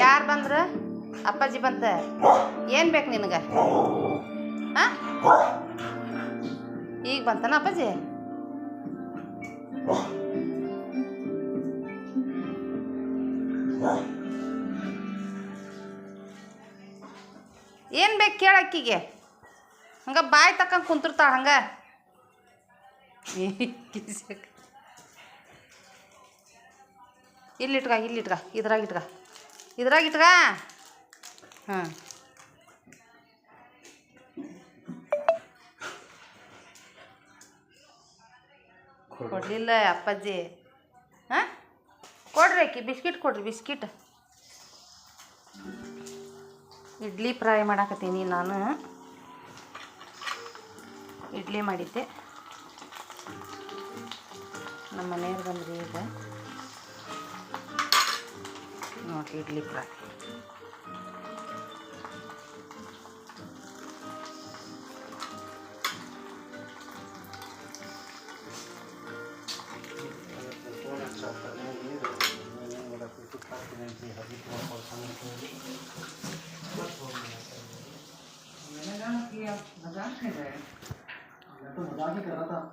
ಯಾರು ಬಂದ್ರ? ಅಪ್ಪಾಜಿ ಬಂತ. ಏನು ಬೇಕು ನಿನಗೆ? ಹಾಂ, ಈಗ ಬಂತನ ಅಪ್ಪಾಜಿ? ಏನು ಬೇಕು ಕೇಳಕ್ಕಿಗೆ? ಹಂಗೆ ಬಾಯಿ ತಕ್ಕಂಗೆ ಕುಂತಿರ್ತಾಳ ಹಂಗೆ. ಇಲ್ಲಿಟ್ಕ ಇದ್ರಾಗಿಟ್ಕ. ಹಾಂ, ಕೊಡಲಿಲ್ಲ ಅಪ್ಪಾಜಿ. ಹಾಂ, ಕೊಡ್ರಿ ಅಕ್ಕಿ ಬಿಸ್ಕಿಟ್ ಕೊಡ್ರಿ. ಬಿಸ್ಕಿಟ್ ಇಡ್ಲಿ ಫ್ರೈ ಮಾಡಾಕತ್ತೀನಿ ನಾನು. ಇಡ್ಲಿ ಮಾಡಿದ್ದೆ. ನಮ್ಮ ಮನೆಯವ್ರು ಬಂದ್ರಿ ಈಗ ನೋಡಿರಿ. ಇಡ್ಲಿ ಫ್ರೈ मजाक कर रहा था।